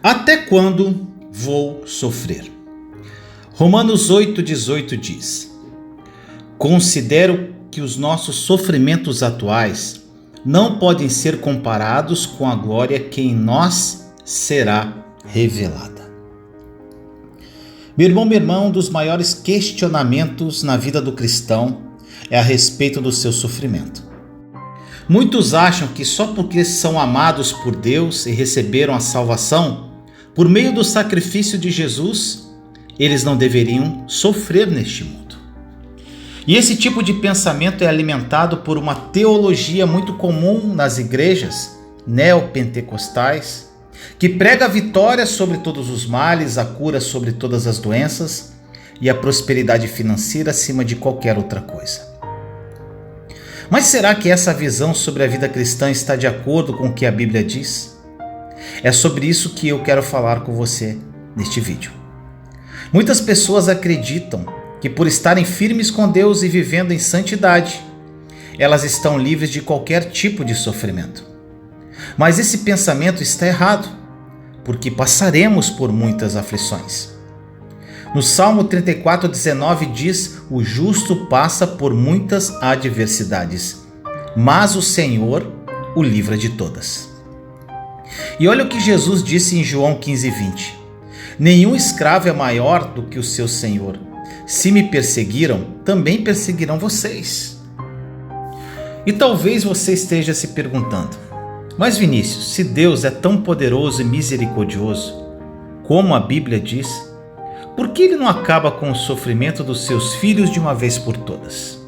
Até quando vou sofrer? Romanos 8,18 diz: Considero que os nossos sofrimentos atuais não podem ser comparados com a glória que em nós será revelada. Meu irmão, um dos maiores questionamentos na vida do cristão é a respeito do seu sofrimento. Muitos acham que só porque são amados por Deus e receberam a salvação por meio do sacrifício de Jesus, eles não deveriam sofrer neste mundo. E esse tipo de pensamento é alimentado por uma teologia muito comum nas igrejas neopentecostais, que prega a vitória sobre todos os males, a cura sobre todas as doenças e a prosperidade financeira acima de qualquer outra coisa. Mas será que essa visão sobre a vida cristã está de acordo com o que a Bíblia diz? É sobre isso que eu quero falar com você neste vídeo. Muitas pessoas acreditam que por estarem firmes com Deus e vivendo em santidade, elas estão livres de qualquer tipo de sofrimento. Mas esse pensamento está errado, porque passaremos por muitas aflições. No Salmo 34,19 diz: o justo passa por muitas adversidades, mas o Senhor o livra de todas. E olha o que Jesus disse em João 15,20: nenhum escravo é maior do que o seu Senhor. Se me perseguiram, também perseguirão vocês. E talvez você esteja se perguntando: mas Vinícius, se Deus é tão poderoso e misericordioso, como a Bíblia diz, por que Ele não acaba com o sofrimento dos seus filhos de uma vez por todas?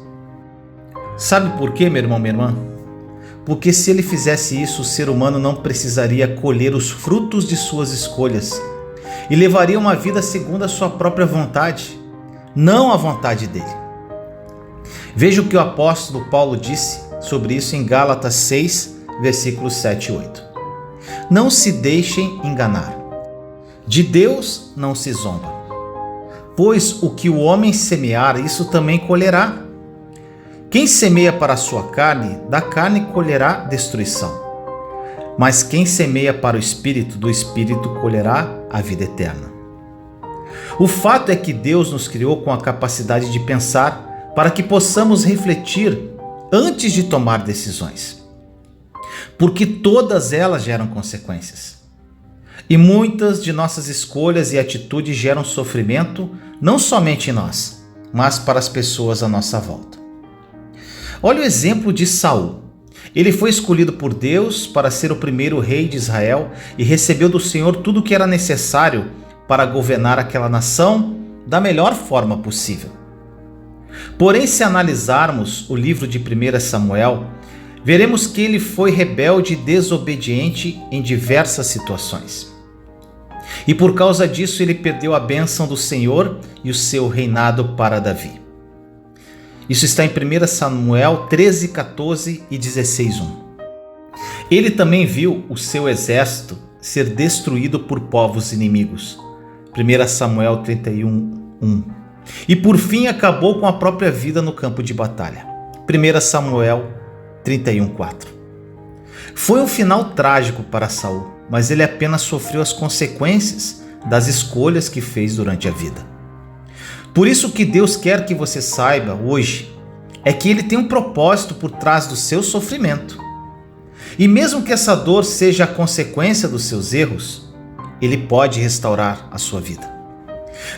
Sabe por quê, meu irmão, minha irmã? Porque se Ele fizesse isso, o ser humano não precisaria colher os frutos de suas escolhas e levaria uma vida segundo a sua própria vontade, não a vontade dele. Veja o que o apóstolo Paulo disse sobre isso em Gálatas 6, versículos 7 e 8. Não se deixem enganar. De Deus não se zomba. Pois o que o homem semear, isso também colherá. Quem semeia para a sua carne, da carne colherá destruição. Mas quem semeia para o Espírito, do Espírito colherá a vida eterna. O fato é que Deus nos criou com a capacidade de pensar para que possamos refletir antes de tomar decisões. Porque todas elas geram consequências. E muitas de nossas escolhas e atitudes geram sofrimento, não somente em nós, mas para as pessoas à nossa volta. Olha o exemplo de Saul. Ele foi escolhido por Deus para ser o primeiro rei de Israel e recebeu do Senhor tudo o que era necessário para governar aquela nação da melhor forma possível. Porém, se analisarmos o livro de 1 Samuel, veremos que ele foi rebelde e desobediente em diversas situações. E por causa disso ele perdeu a bênção do Senhor e o seu reinado para Davi. Isso está em 1 Samuel 13, 14 e 16:1. Ele também viu o seu exército ser destruído por povos inimigos. 1 Samuel 31:1. E por fim acabou com a própria vida no campo de batalha. 1 Samuel 31:4. Foi um final trágico para Saul, mas ele apenas sofreu as consequências das escolhas que fez durante a vida. Por isso o que Deus quer que você saiba hoje é que Ele tem um propósito por trás do seu sofrimento. E mesmo que essa dor seja a consequência dos seus erros, Ele pode restaurar a sua vida.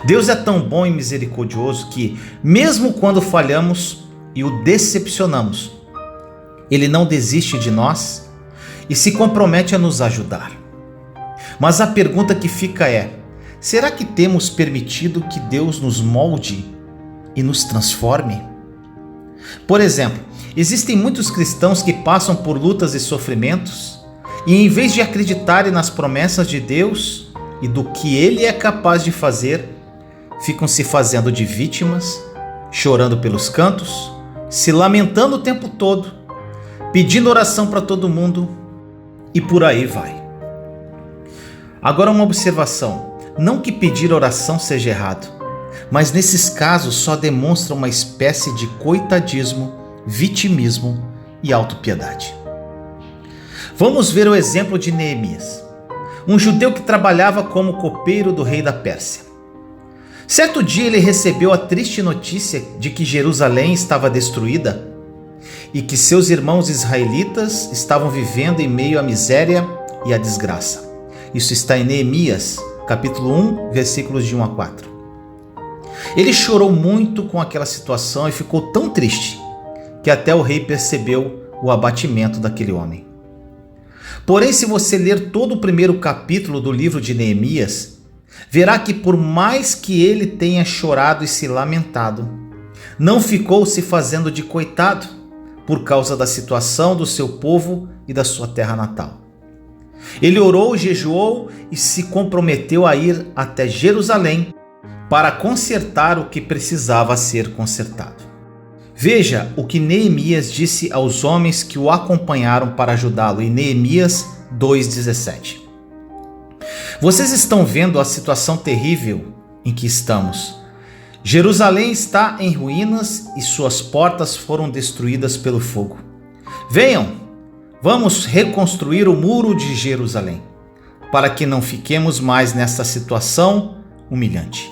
Deus é tão bom e misericordioso que, mesmo quando falhamos e o decepcionamos, Ele não desiste de nós e se compromete a nos ajudar. Mas a pergunta que fica é: será que temos permitido que Deus nos molde e nos transforme? Por exemplo, existem muitos cristãos que passam por lutas e sofrimentos e, em vez de acreditarem nas promessas de Deus e do que Ele é capaz de fazer, ficam se fazendo de vítimas, chorando pelos cantos, se lamentando o tempo todo, pedindo oração para todo mundo e por aí vai. Agora uma observação: não que pedir oração seja errado, mas nesses casos só demonstra uma espécie de coitadismo, vitimismo e autopiedade. Vamos ver o exemplo de Neemias, um judeu que trabalhava como copeiro do rei da Pérsia. Certo dia ele recebeu a triste notícia de que Jerusalém estava destruída e que seus irmãos israelitas estavam vivendo em meio à miséria e à desgraça. Isso está em Neemias, capítulo 1, versículos de 1 a 4. Ele chorou muito com aquela situação e ficou tão triste que até o rei percebeu o abatimento daquele homem. Porém, se você ler todo o primeiro capítulo do livro de Neemias, verá que por mais que ele tenha chorado e se lamentado, não ficou se fazendo de coitado por causa da situação do seu povo e da sua terra natal. Ele orou, jejuou e se comprometeu a ir até Jerusalém para consertar o que precisava ser consertado. Veja o que Neemias disse aos homens que o acompanharam para ajudá-lo em Neemias 2,17. Vocês estão vendo a situação terrível em que estamos. Jerusalém está em ruínas e suas portas foram destruídas pelo fogo. Venham, vamos reconstruir o muro de Jerusalém, para que não fiquemos mais nesta situação humilhante.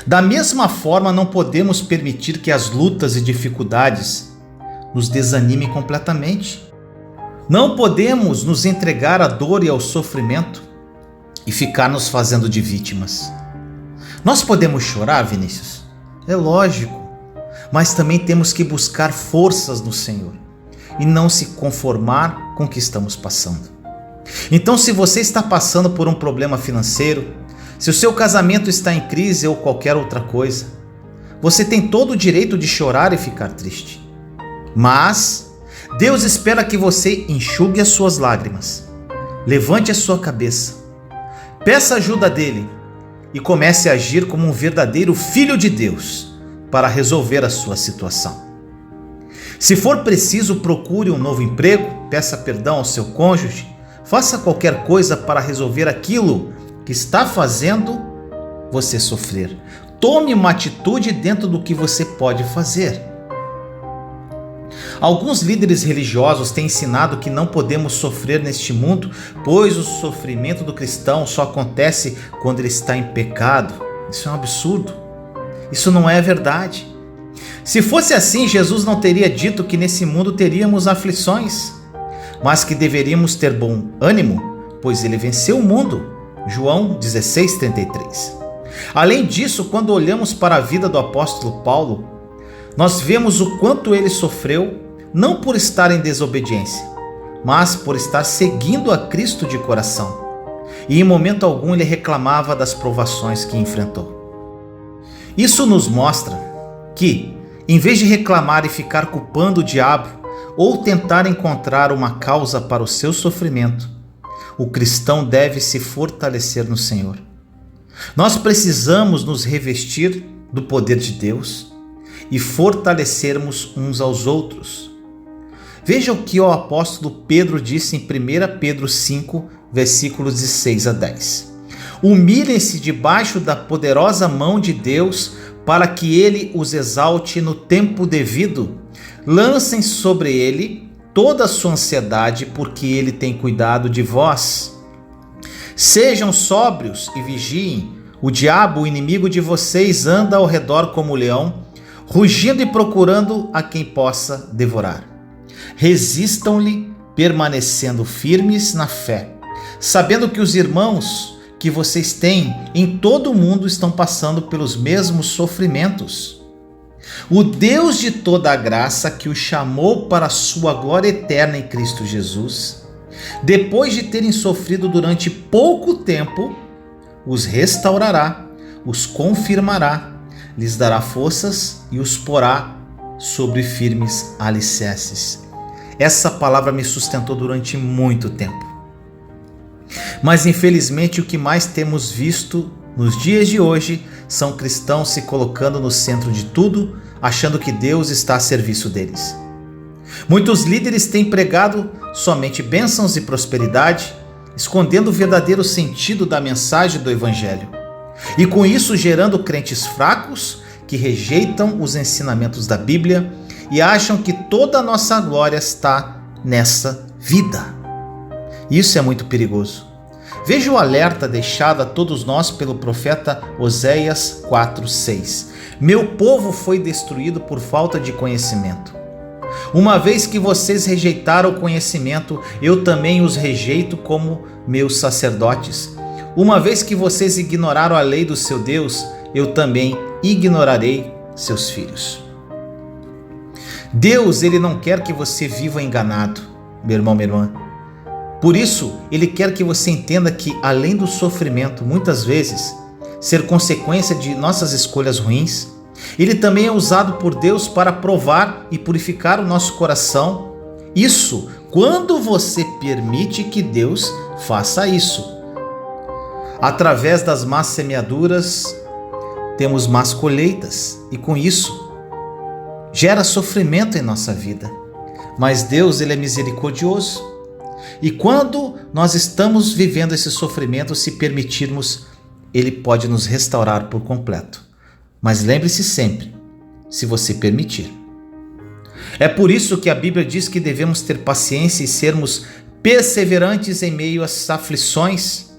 Da mesma forma, não podemos permitir que as lutas e dificuldades nos desanimem completamente. Não podemos nos entregar à dor e ao sofrimento e ficar nos fazendo de vítimas. Nós podemos chorar, Vinícius? É lógico, mas também temos que buscar forças no Senhor e não se conformar com o que estamos passando. Então, se você está passando por um problema financeiro, se o seu casamento está em crise ou qualquer outra coisa, você tem todo o direito de chorar e ficar triste. Mas Deus espera que você enxugue as suas lágrimas, levante a sua cabeça, peça ajuda dele e comece a agir como um verdadeiro filho de Deus para resolver a sua situação. Se for preciso, procure um novo emprego, peça perdão ao seu cônjuge, faça qualquer coisa para resolver aquilo que está fazendo você sofrer. Tome uma atitude dentro do que você pode fazer. Alguns líderes religiosos têm ensinado que não podemos sofrer neste mundo, pois o sofrimento do cristão só acontece quando ele está em pecado. Isso é um absurdo. Isso não é verdade. Se fosse assim, Jesus não teria dito que nesse mundo teríamos aflições, mas que deveríamos ter bom ânimo, pois ele venceu o mundo. João 16:33. Além disso, quando olhamos para a vida do apóstolo Paulo, nós vemos o quanto ele sofreu, não por estar em desobediência, mas por estar seguindo a Cristo de coração. E em momento algum ele reclamava das provações que enfrentou. Isso nos mostra que, em vez de reclamar e ficar culpando o diabo ou tentar encontrar uma causa para o seu sofrimento, o cristão deve se fortalecer no Senhor. Nós precisamos nos revestir do poder de Deus e fortalecermos uns aos outros. Veja o que o apóstolo Pedro disse em 1 Pedro 5, versículos de 6 a 10. Humilhem-se debaixo da poderosa mão de Deus para que ele os exalte no tempo devido. Lancem sobre ele toda a sua ansiedade, porque ele tem cuidado de vós. Sejam sóbrios e vigiem. O diabo, o inimigo de vocês, anda ao redor como um leão, rugindo e procurando a quem possa devorar. Resistam-lhe, permanecendo firmes na fé, sabendo que os irmãos que vocês têm em todo o mundo estão passando pelos mesmos sofrimentos. O Deus de toda a graça, que os chamou para a sua glória eterna em Cristo Jesus, depois de terem sofrido durante pouco tempo, os restaurará, os confirmará, lhes dará forças e os porá sobre firmes alicerces. Essa palavra me sustentou durante muito tempo. Mas infelizmente o que mais temos visto nos dias de hoje são cristãos se colocando no centro de tudo, achando que Deus está a serviço deles. Muitos líderes têm pregado somente bênçãos e prosperidade, escondendo o verdadeiro sentido da mensagem do Evangelho, e com isso gerando crentes fracos que rejeitam os ensinamentos da Bíblia e acham que toda a nossa glória está nessa vida. Isso é muito perigoso. Veja o alerta deixado a todos nós pelo profeta Oséias 4:6. Meu povo foi destruído por falta de conhecimento. Uma vez que vocês rejeitaram o conhecimento, eu também os rejeito como meus sacerdotes. Uma vez que vocês ignoraram a lei do seu Deus, eu também ignorarei seus filhos. Deus, ele não quer que você viva enganado, meu irmão, minha irmã. Por isso, ele quer que você entenda que, além do sofrimento, muitas vezes, ser consequência de nossas escolhas ruins, ele também é usado por Deus para provar e purificar o nosso coração. Isso quando você permite que Deus faça isso. Através das más semeaduras, temos más colheitas, e com isso, gera sofrimento em nossa vida. Mas Deus, ele é misericordioso. E quando nós estamos vivendo esse sofrimento, se permitirmos, ele pode nos restaurar por completo. Mas lembre-se sempre, se você permitir. É por isso que a Bíblia diz que devemos ter paciência e sermos perseverantes em meio às aflições,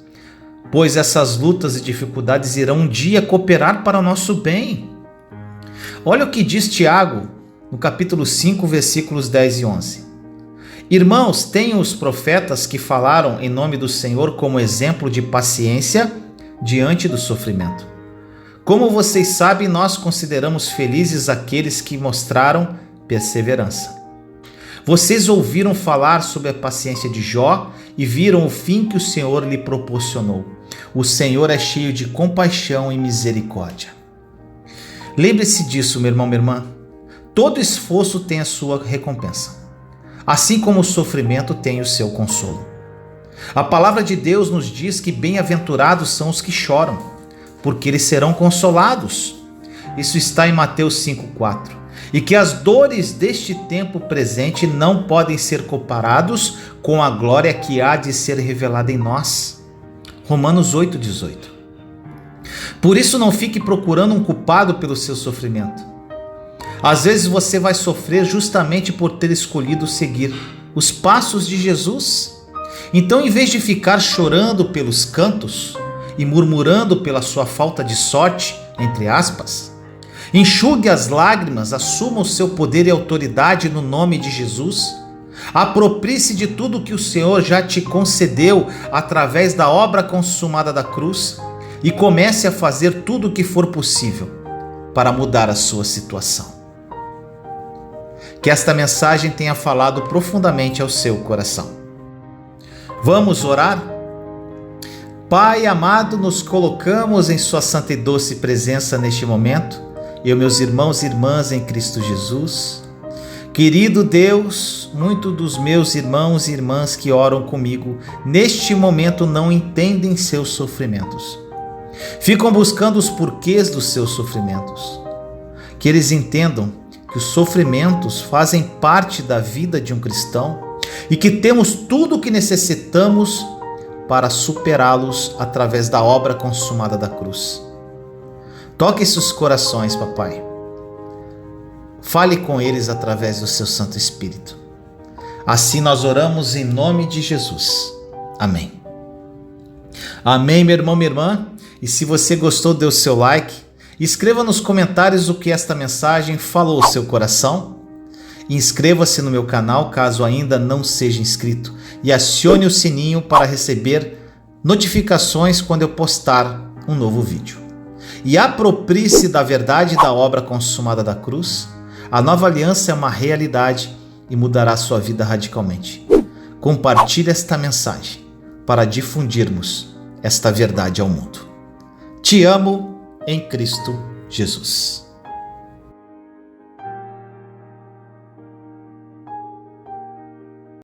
pois essas lutas e dificuldades irão um dia cooperar para o nosso bem. Olha o que diz Tiago, no capítulo 5, versículos 10 e 11. Irmãos, tenham os profetas que falaram em nome do Senhor como exemplo de paciência diante do sofrimento. Como vocês sabem, nós consideramos felizes aqueles que mostraram perseverança. Vocês ouviram falar sobre a paciência de Jó e viram o fim que o Senhor lhe proporcionou. O Senhor é cheio de compaixão e misericórdia. Lembre-se disso, meu irmão, minha irmã. Todo esforço tem a sua recompensa, assim como o sofrimento tem o seu consolo. A palavra de Deus nos diz que bem-aventurados são os que choram, porque eles serão consolados. Isso está em Mateus 5:4. E que as dores deste tempo presente não podem ser comparados com a glória que há de ser revelada em nós. Romanos 8:18. Por isso não fique procurando um culpado pelo seu sofrimento. Às vezes você vai sofrer justamente por ter escolhido seguir os passos de Jesus. Então, em vez de ficar chorando pelos cantos e murmurando pela sua falta de sorte, entre aspas, enxugue as lágrimas, assuma o seu poder e autoridade no nome de Jesus. Aproprie-se de tudo que o Senhor já te concedeu através da obra consumada da cruz e comece a fazer tudo o que for possível para mudar a sua situação. Que esta mensagem tenha falado profundamente ao seu coração. Vamos orar? Pai amado, nos colocamos em sua santa e doce presença neste momento, eu, meus irmãos e irmãs em Cristo Jesus. Querido Deus, muitos dos meus irmãos e irmãs que oram comigo neste momento não entendem seus sofrimentos. Ficam buscando os porquês dos seus sofrimentos. Que eles entendam que os sofrimentos fazem parte da vida de um cristão e que temos tudo o que necessitamos para superá-los através da obra consumada da cruz. Toque esses corações, papai. Fale com eles através do seu Santo Espírito. Assim nós oramos em nome de Jesus. Amém. Amém, meu irmão, minha irmã. E se você gostou, dê o seu like. Escreva nos comentários o que esta mensagem falou ao seu coração. Inscreva-se no meu canal caso ainda não seja inscrito. E acione o sininho para receber notificações quando eu postar um novo vídeo. E aproprie-se da verdade da obra consumada da cruz. A nova aliança é uma realidade e mudará a sua vida radicalmente. Compartilhe esta mensagem para difundirmos esta verdade ao mundo. Te amo em Cristo Jesus.